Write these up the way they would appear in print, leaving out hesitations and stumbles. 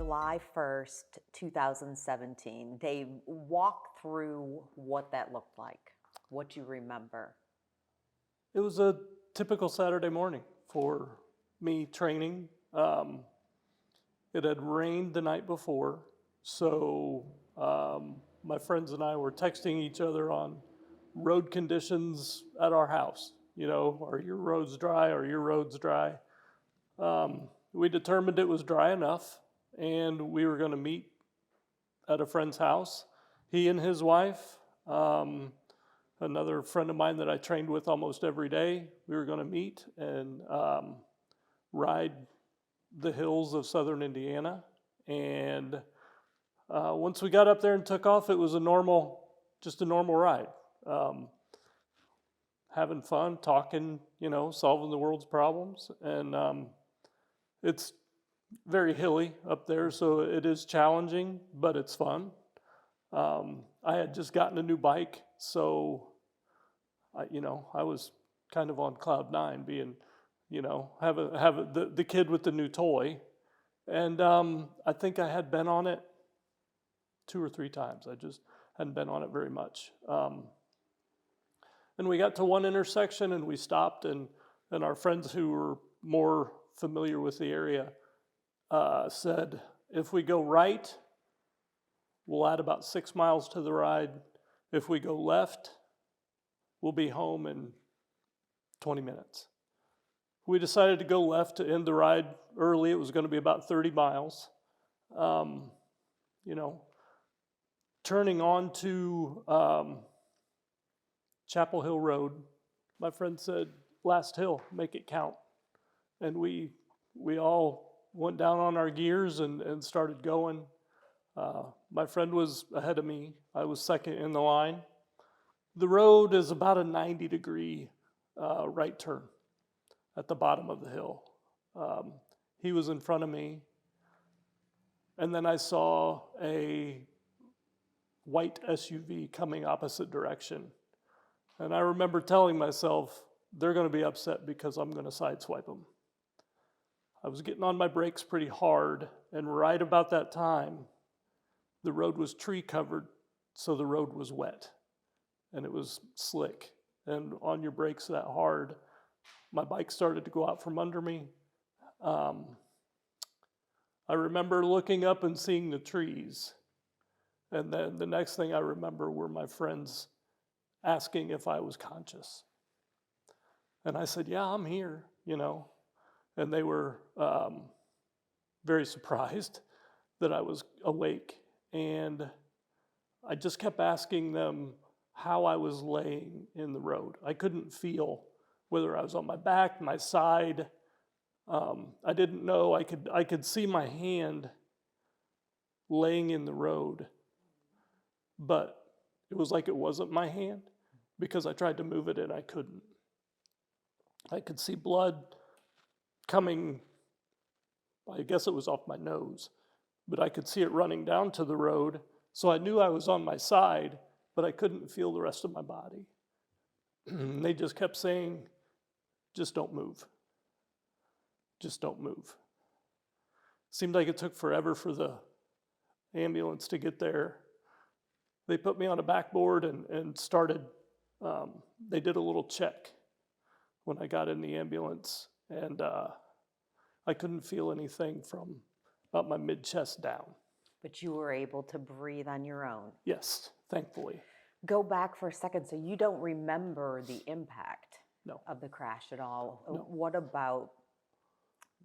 July 1st, 2017. Dave, walk through what that looked like, what you remember. It was a typical Saturday morning for me training. It had rained the night before, so my friends and I were texting each other on road conditions at our house. You know, are your roads dry? Are your roads dry? We determined it was dry enough, and we were going to meet at a friend's house. He and his wife, another friend of mine that I trained with almost every day, we were going to meet and ride the hills of southern Indiana. And once we got up there and took off, it was just a normal ride. Having fun, talking, solving the world's problems. And it's very hilly up there, so it is challenging, but it's fun. I had just gotten a new bike, so I was kind of on cloud nine, being, have the kid with the new toy, and I think I had been on it 2 or 3 times. I just hadn't been on it very much. And we got to one intersection, and we stopped, and our friends who were more familiar with the area said, if we go right, we'll add about 6 miles to the ride. If we go left, we'll be home in 20 minutes. We decided to go left to end the ride early. It was going to be about 30 miles. Turning on to Chapel Hill Road, my friend said, last hill, make it count. And we all went down on our gears and started going. My friend was ahead of me. I was second in the line. The road is about a 90-degree right turn at the bottom of the hill. He was in front of me. And then I saw a white SUV coming opposite direction. And I remember telling myself, they're going to be upset because I'm going to sideswipe them. I was getting on my brakes pretty hard, and right about that time, the road was tree covered, so the road was wet, and it was slick. And on your brakes that hard, my bike started to go out from under me. I remember looking up and seeing the trees, and then the next thing I remember were my friends asking if I was conscious. And I said, yeah, I'm here, And they were very surprised that I was awake. And I just kept asking them how I was laying in the road. I couldn't feel whether I was on my back, my side. I didn't know. I could see my hand laying in the road, but it was like it wasn't my hand because I tried to move it and I couldn't. I could see blood coming, I guess it was off my nose, but I could see it running down to the road, so I knew I was on my side, but I couldn't feel the rest of my body. They just kept saying, just don't move. Just don't move. Seemed like it took forever for the ambulance to get there. They put me on a backboard and started, they did a little check when I got in the ambulance, and I couldn't feel anything from about my mid-chest down. But you were able to breathe on your own. Yes, thankfully. Go back for a second. So you don't remember the impact No. of the crash at all. No. What about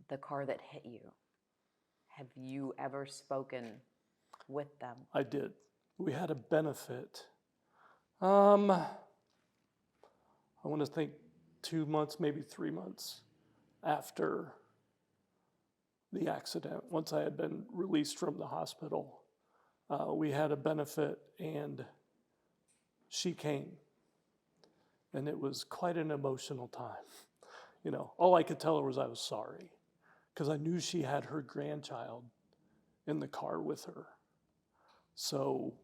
the car that hit you? Have you ever spoken with them? I did. We had a benefit. I want to think 2 months, maybe 3 months after the accident, once I had been released from the hospital, we had a benefit, and she came. And it was quite an emotional time. All I could tell her was I was sorry, because I knew she had her grandchild in the car with her. So,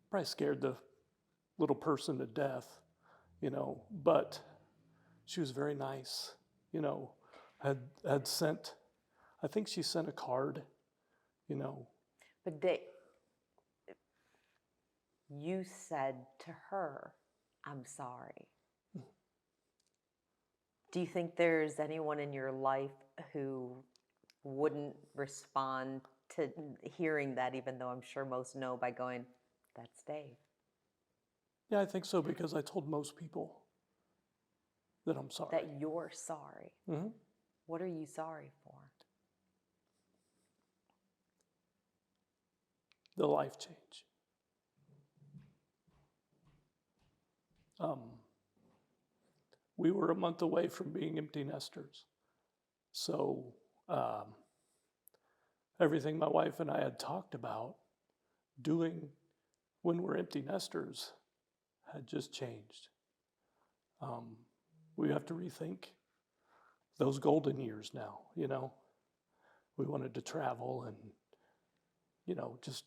probably scared the little person to death, but she was very nice, had sent I think she sent a card, you know. But you said to her, I'm sorry. Do you think there's anyone in your life who wouldn't respond to hearing that, even though I'm sure most know by going, that's Dave? Yeah, I think so, because I told most people that I'm sorry. That you're sorry. Mm-hmm. What are you sorry for? The life change. We were a month away from being empty nesters. So everything my wife and I had talked about doing when we're empty nesters had just changed. We have to rethink those golden years now, you know. We wanted to travel and, you know, just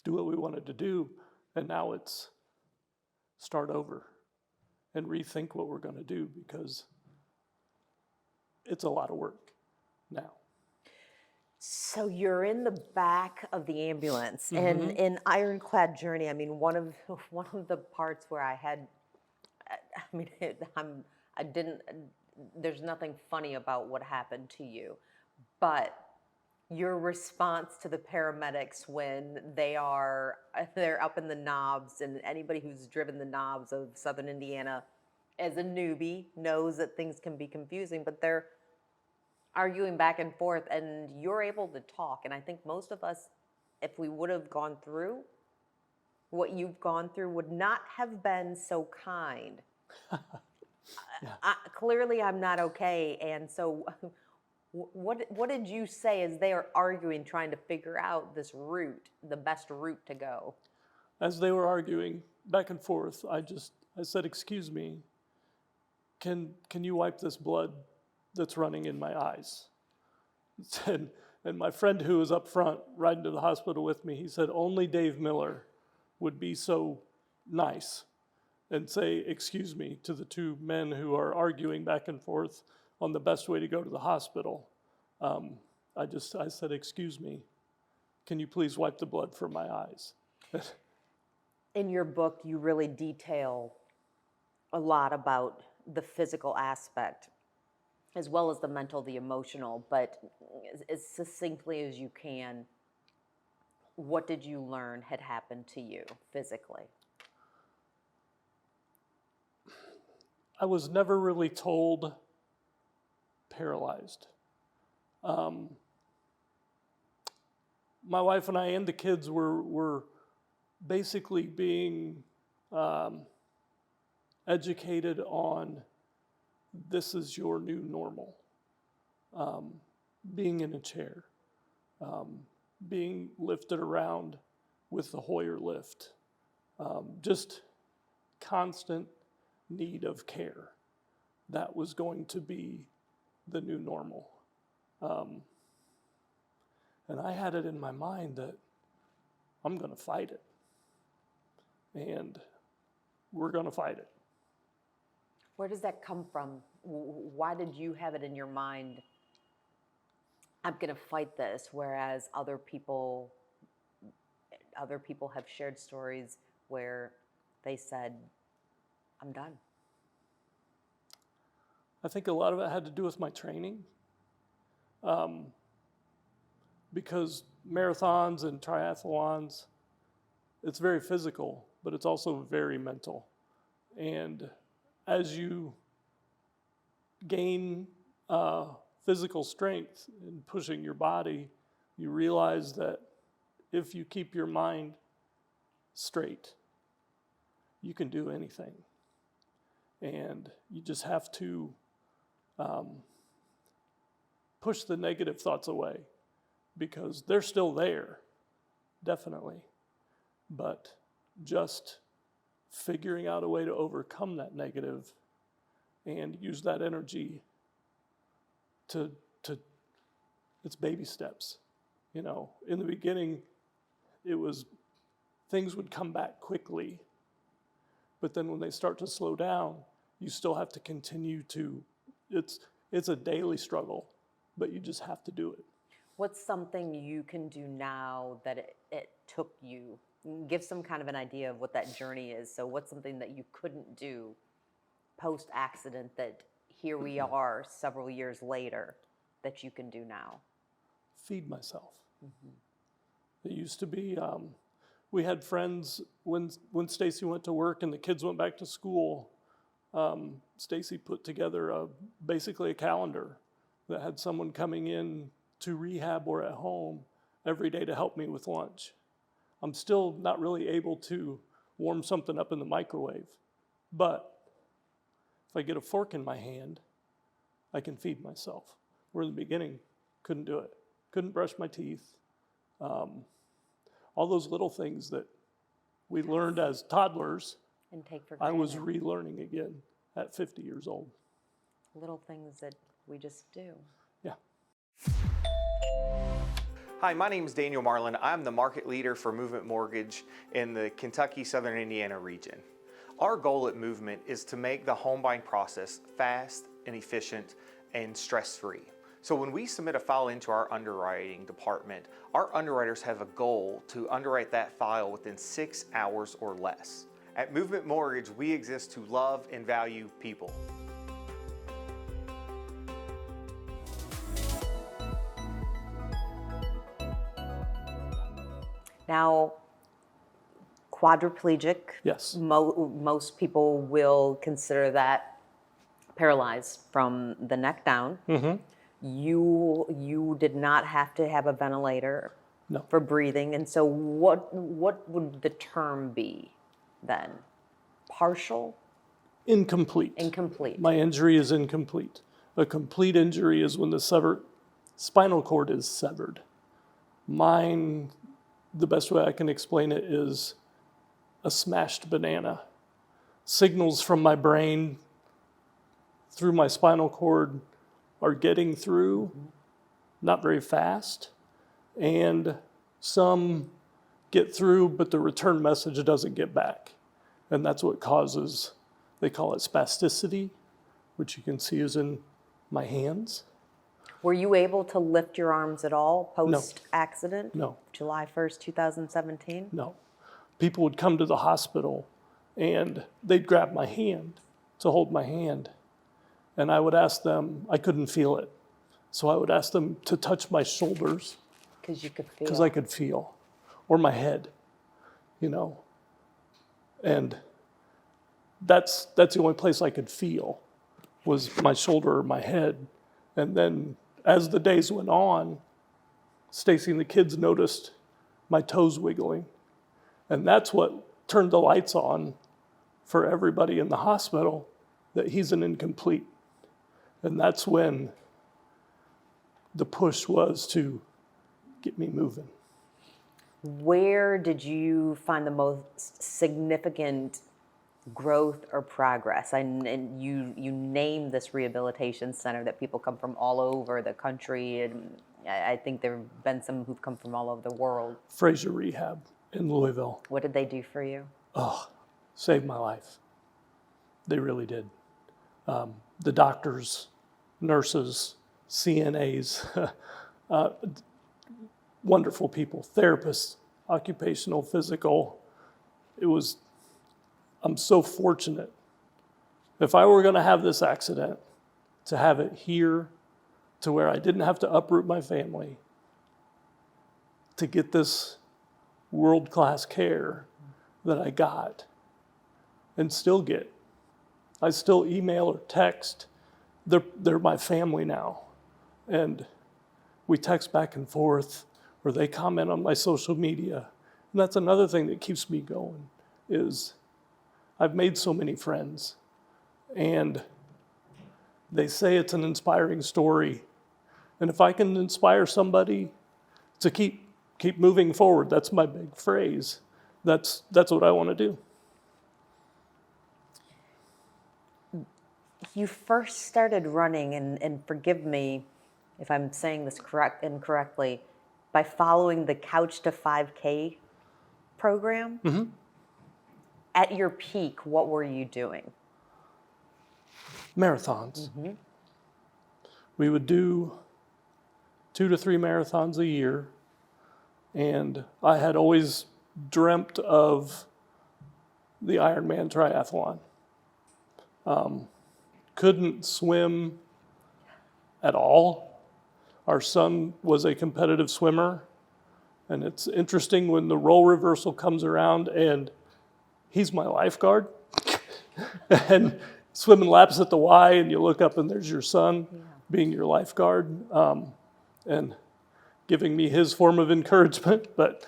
do what we wanted to do. And now it's start over and rethink what we're going to do, because it's a lot of work now. So you're in the back of the ambulance, Mm-hmm. and in Ironclad journey, I mean, one of the parts where there's nothing funny about what happened to you, but your response to the paramedics when they're up in the knobs, and anybody who's driven the knobs of Southern Indiana as a newbie knows that things can be confusing, but they're arguing back and forth, and you're able to talk. And I think most of us, if we would have gone through what you've gone through, would not have been so kind. Yeah. Clearly, I'm not okay. And so what did you say as they are arguing, trying to figure out this route, the best route to go? As they were arguing back and forth, I said, excuse me, can you wipe this blood that's running in my eyes? And my friend who was up front riding to the hospital with me, he said, only Dave Miller would be so nice and say, excuse me, to the two men who are arguing back and forth on the best way to go to the hospital. I said, excuse me, can you please wipe the blood from my eyes? In your book, you really detail a lot about the physical aspect, as well as the mental, the emotional, but as succinctly as you can, what did you learn had happened to you physically? I was never really told paralyzed. My wife and I and the kids were basically being educated on this is your new normal. Being in a chair, being lifted around with the Hoyer lift, just constant need of care. That was going to be the new normal. And I had it in my mind that I'm going to fight it. And we're going to fight it. Where does that come from? Why did you have it in your mind, I'm going to fight this, whereas other people have shared stories where they said, I'm done? I think a lot of it had to do with my training. Because marathons and triathlons, it's very physical, but it's also very mental. And as you gain physical strength in pushing your body, you realize that if you keep your mind straight, you can do anything. And you just have to push the negative thoughts away, because they're still there, definitely. But just figuring out a way to overcome that negative and use that energy to it's baby steps. You know, in the beginning, it was things would come back quickly, but then when they start to slow down, you still have to continue to, it's a daily struggle but you just have to do it. What's something you can do now that it took you? Give some kind of an idea of what that journey is. So what's something that you couldn't do post-accident that here we are several years later that you can do now? Feed myself. It used to be, we had friends when Stacy went to work and the kids went back to school. Stacy put together basically a calendar that had someone coming in to rehab or at home every day to help me with lunch. I'm still not really able to warm something up in the microwave, but if I get a fork in my hand, I can feed myself. Where in the beginning, couldn't do it. Couldn't brush my teeth. All those little things that we learned as toddlers, And take for I granted. was relearning again at 50 years old. Little things that we just do. Yeah. Hi, my name is Daniel Marlin. I'm the market leader for Movement Mortgage in the Kentucky, Southern Indiana region. Our goal at Movement is to make the home buying process fast and efficient and stress-free. So when we submit a file into our underwriting department, our underwriters have a goal to underwrite that file within 6 hours or less. At Movement Mortgage, we exist to love and value people. Now, quadriplegic. Yes. Most people will consider that paralyzed from the neck down. You did not have to have a ventilator No. for breathing, and so what would the term be then? Partial? Incomplete. Incomplete. My injury is incomplete. A complete injury is when the spinal cord is severed. Mine, the best way I can explain it is a smashed banana. Signals from my brain through my spinal cord are getting through, not very fast, and some get through, but the return message doesn't get back. And that's what causes, they call it spasticity, which you can see is in my hands. Were you able to lift your arms at all post-accident? No. July 1st, 2017? No. People would come to the hospital and they'd grab my hand to hold my hand. And I would ask them, I couldn't feel it. So I would ask them to touch my shoulders. Because you could feel. Because I could feel. Or my head, you know. And that's the only place I could feel was my shoulder or my head. And then as the days went on, Stacy and the kids noticed my toes wiggling. And that's what turned the lights on for everybody in the hospital, that he's an incomplete. And that's when the push was to get me moving. Where did you find the most significant growth or progress? And you name this rehabilitation center that people come from all over the country, and I think there have been some who've come from all over the world. Fraser Rehab in Louisville. What did they do for you? Oh, saved my life. They really did. The doctors, nurses, CNAs, wonderful people, therapists, occupational, physical. I'm so fortunate. If I were going to have this accident, to have it here, to where I didn't have to uproot my family, to get this world-class care that I got and still get. I still email or text. They're my family now. And we text back and forth, or they comment on my social media. And that's another thing that keeps me going, is I've made so many friends. And they say it's an inspiring story. And if I can inspire somebody to keep moving forward, that's my big phrase. That's what I want to do. You first started running, and forgive me if I'm saying this incorrectly, by following the Couch to 5K program. Mm-hmm. At your peak, what were you doing? Marathons. Mm-hmm. We would do 2 to 3 marathons a year. And I had always dreamt of the Ironman triathlon. Couldn't swim at all. Our son was a competitive swimmer. And it's interesting when the role reversal comes around and he's my lifeguard. And swimming laps at the Y, and you look up and there's your son being your lifeguard, and giving me his form of encouragement. But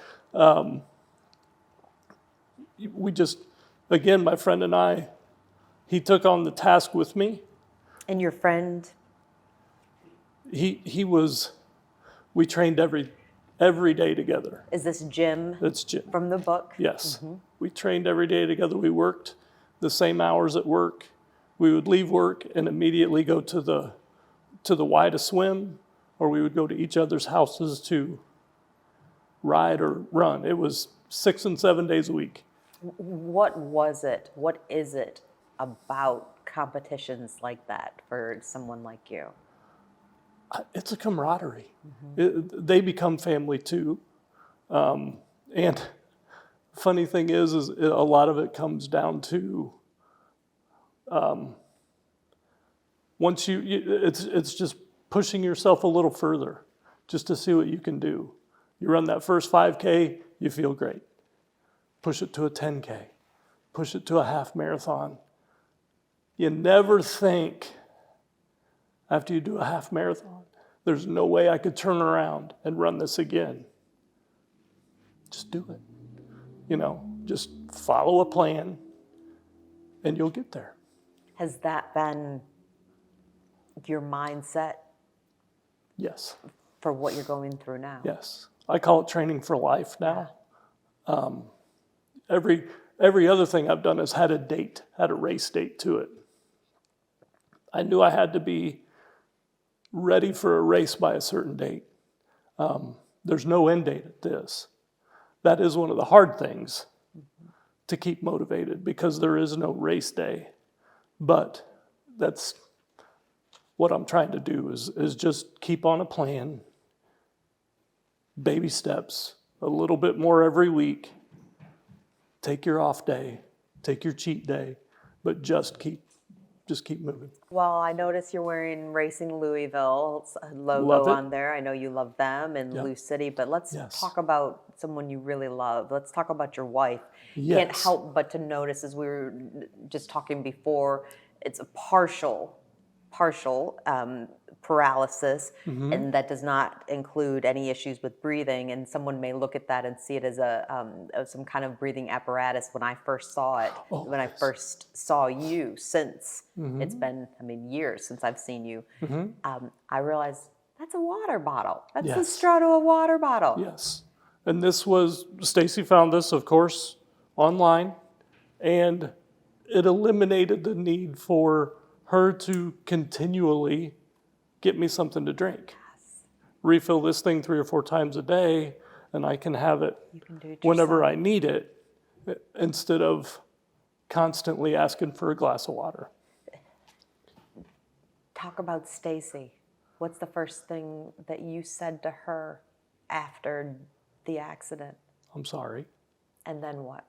we just, again, my friend and I, he took on the task with me. And your friend? We trained every day together. Is this Jim? That's Jim. From the book? Yes. We trained every day together. We worked the same hours at work. We would leave work and immediately go to the Y to swim, or we would go to each other's houses to ride or run. It was 6 and 7 days a week. What is it about competitions like that for someone like you? It's a camaraderie. They become family too. And funny thing is a lot of it comes down to it's just pushing yourself a little further just to see what you can do. You run that first 5K, you feel great. Push it to a 10K. Push it to a half marathon. You never think after you do a half marathon, there's no way I could turn around and run this again. Just do it. Just follow a plan and you'll get there. Has that been your mindset? Yes. For what you're going through now? Yes. I call it training for life now. Every other thing I've done has had a race date to it. I knew I had to be ready for a race by a certain date. There's no end date at this. That is one of the hard things to keep motivated because there is no race day. But that's what I'm trying to do is just keep on a plan, baby steps, a little bit more every week. Take your off day, take your cheat day, but just keep moving. Well, I notice you're wearing Racing Louisville's logo on there. I know you love them and Lou City, but let's talk about someone you really love. Let's talk about your wife. Yes. Can't help but to notice, as we were just talking before, it's a partial paralysis, and that does not include any issues with breathing. And someone may look at that and see it as some kind of breathing apparatus. When I first saw it, I first saw you, since it's been, years since I've seen you, I realized that's a water bottle. That's the straw to a water bottle. Yes. And this was, Stacy found this, of course, online, and it eliminated the need for her to continually get me something to drink. Refill this thing 3 or 4 times a day, and I can have it whenever I need it, instead of constantly asking for a glass of water. Talk about Stacy. What's the first thing that you said to her after the accident? I'm sorry. And then what?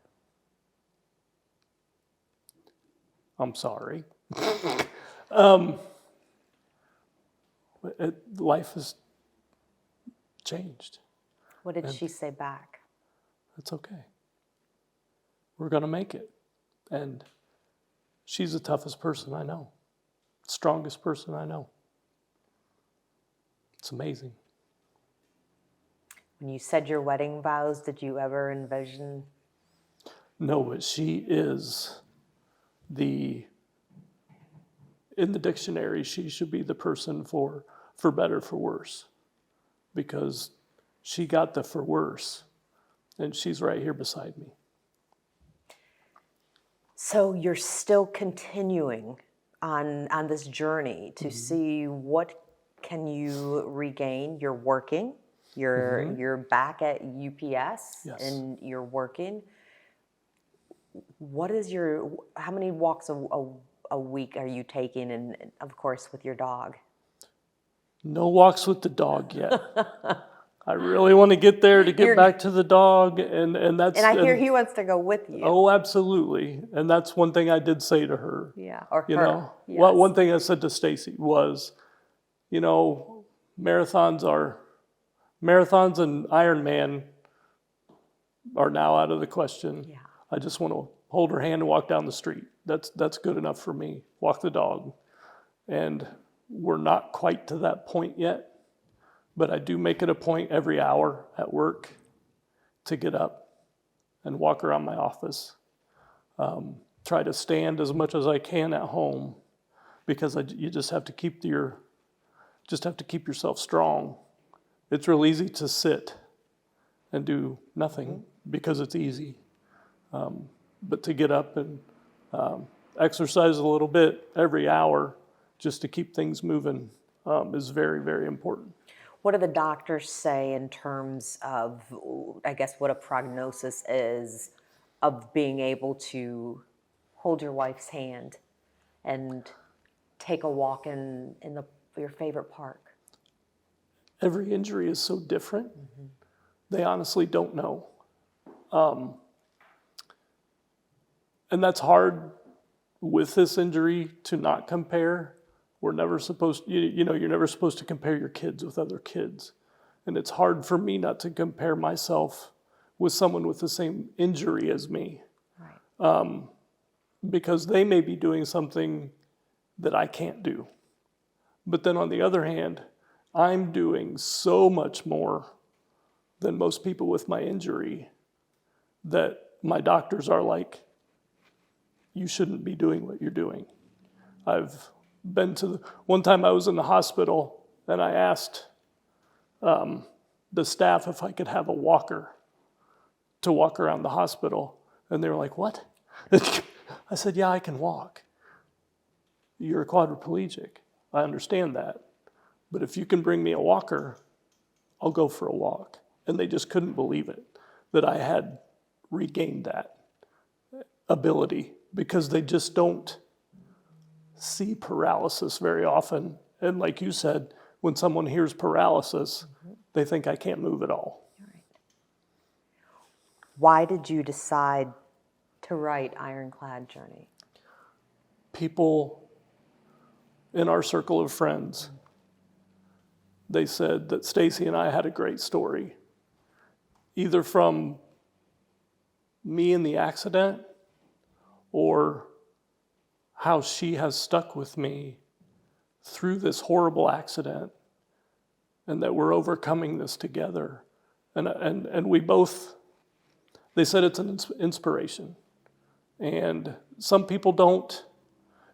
I'm sorry. Life has changed. What did she say back? It's okay. We're going to make it. And she's the toughest person I know. Strongest person I know. It's amazing. When you said your wedding vows, did you ever envision? No, but she is in the dictionary, she should be the person for better, for worse. Because she got the for worse. And she's right here beside me. So you're still continuing on this journey to see what can you regain. You're working. You're back at UPS and you're working. How many walks a week are you taking, and of course with your dog? No walks with the dog yet. I really want to get there to get back to the dog, and that's. And I hear he wants to go with you. Oh, absolutely, and that's one thing I did say to her. Yeah, or You her. know, Yes. well, one thing I said to Stacy was, you know, marathons and Ironman are now out of the question. Yeah. I just want to hold her hand and walk down the street. That's good enough for me. Walk the dog, and we're not quite to that point yet. But I do make it a point every hour at work to get up and walk around my office. Try to stand as much as I can at home, because you just have to keep yourself strong. It's real easy to sit and do nothing because it's easy. But to get up and exercise a little bit every hour just to keep things moving is very, very important. What do the doctors say in terms of, I guess, what a prognosis is of being able to hold your wife's hand and take a walk in your favorite park? Every injury is so different. They honestly don't know. And that's hard with this injury to not compare. We're never supposed, you're never supposed to compare your kids with other kids. And it's hard for me not to compare myself with someone with the same injury as me. Right. Because they may be doing something that I can't do. But then on the other hand, I'm doing so much more than most people with my injury that my doctors are like, you shouldn't be doing what you're doing. I've been one time I was in the hospital and I asked the staff if I could have a walker to walk around the hospital. And they were like, what? I said, yeah, I can walk. You're a quadriplegic. I understand that. But if you can bring me a walker, I'll go for a walk. And they just couldn't believe it, that I had regained that ability, because they just don't see paralysis very often. And like you said, when someone hears paralysis, they think I can't move at all. Why did you decide to write Ironclad Journey? People in our circle of friends, they said that Stacy and I had a great story, either from me in the accident or how she has stuck with me through this horrible accident, and that we're overcoming this together. And we both, they said it's an inspiration. And some people don't,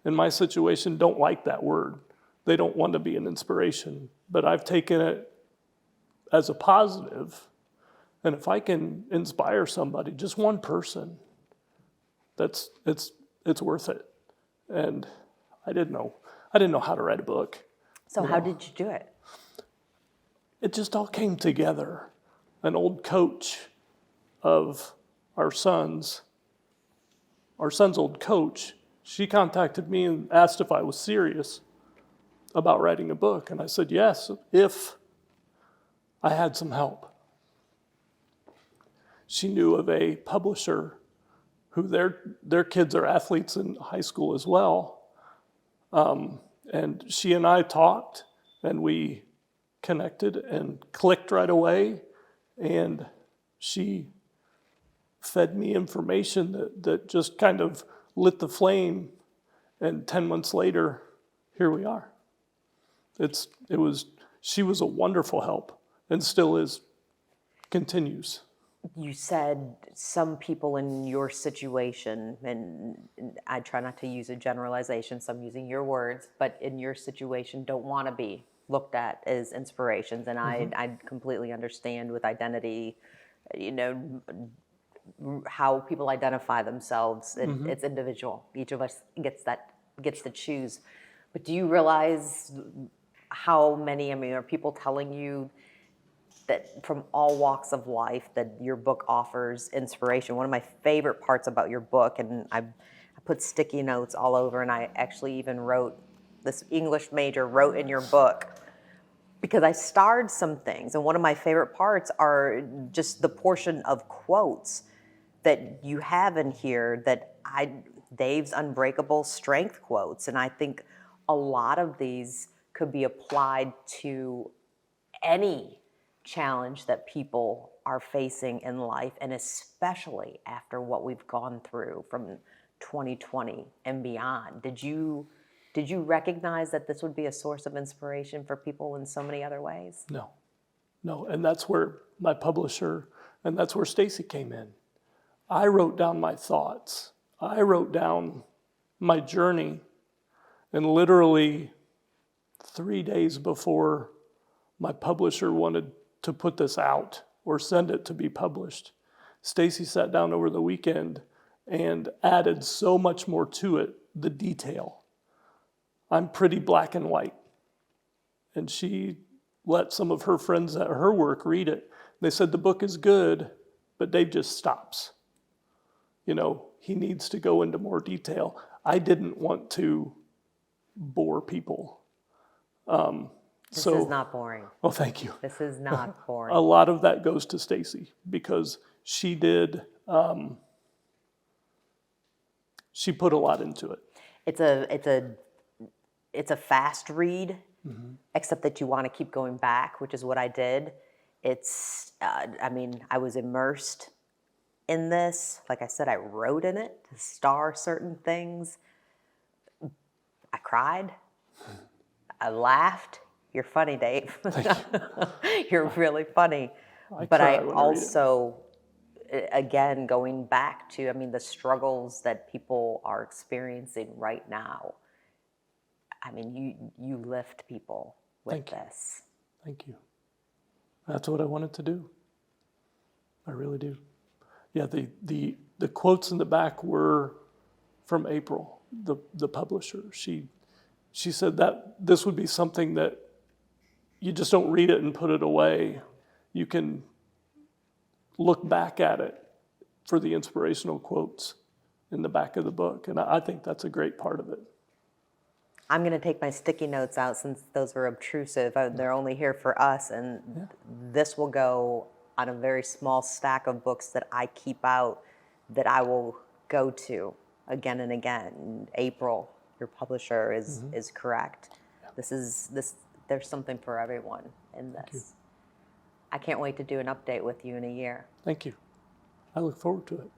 in my situation, don't like that word. They don't want to be an inspiration. But I've taken it as a positive. And if I can inspire somebody, just one person, it's worth it. And I didn't know how to write a book. So how did you do it? It just all came together. An old coach of our son's old coach, she contacted me and asked if I was serious about writing a book. And I said yes, if I had some help. She knew of a publisher who their kids are athletes in high school as well. And she and I talked, and we connected and clicked right away. And she fed me information that just kind of lit the flame. And 10 months later, here we are. She was a wonderful help, and still is, continues. You said some people in your situation, and I try not to use a generalization, so I'm using your words, but in your situation don't want to be looked at as inspirations. And I completely understand with identity, how people identify themselves. It's individual. Each of us gets to choose. But do you realize how many, are people telling you that from all walks of life that your book offers inspiration? One of my favorite parts about your book, and I put sticky notes all over, and I actually even wrote, this English major wrote in your book, because I starred some things, and one of my favorite parts are just the portion of quotes that you have in here Dave's unbreakable strength quotes, and I think a lot of these could be applied to any challenge that people are facing in life, and especially after what we've gone through from 2020 and beyond. Did you recognize that this would be a source of inspiration for people in so many other ways? No, and that's where my publisher, and that's where Stacy came in. I wrote down my thoughts. I wrote down my journey, and literally 3 days before my publisher wanted to put this out or send it to be published, Stacy sat down over the weekend and added so much more to it, the detail. I'm pretty black and white. And she let some of her friends at her work read it. They said the book is good, but Dave just stops. He needs to go into more detail. I didn't want to bore people. This is not boring. Oh, thank you. This is not boring. A lot of that goes to Stacy because she did. She put a lot into it. It's a fast read, except that you want to keep going back, which is what I did. I was immersed in this. Like I said, I wrote in it to star certain things. I cried. I laughed. You're funny, Dave. Thank you. You're really funny. But I also, again, going back to, the struggles that people are experiencing right now. You lift people with this. Thank you. That's what I wanted to do. I really do. Yeah, the quotes in the back were from April, the publisher. She said that this would be something that you just don't read it and put it away. You can look back at it for the inspirational quotes in the back of the book, and I think that's a great part of it. I'm going to take my sticky notes out since those are obtrusive. They're only here for us, and this will go on a very small stack of books that I keep out that I will go to again and again. April, your publisher, is correct. Yeah. There's something for everyone in this. I can't wait to do an update with you in a year. Thank you. I look forward to it.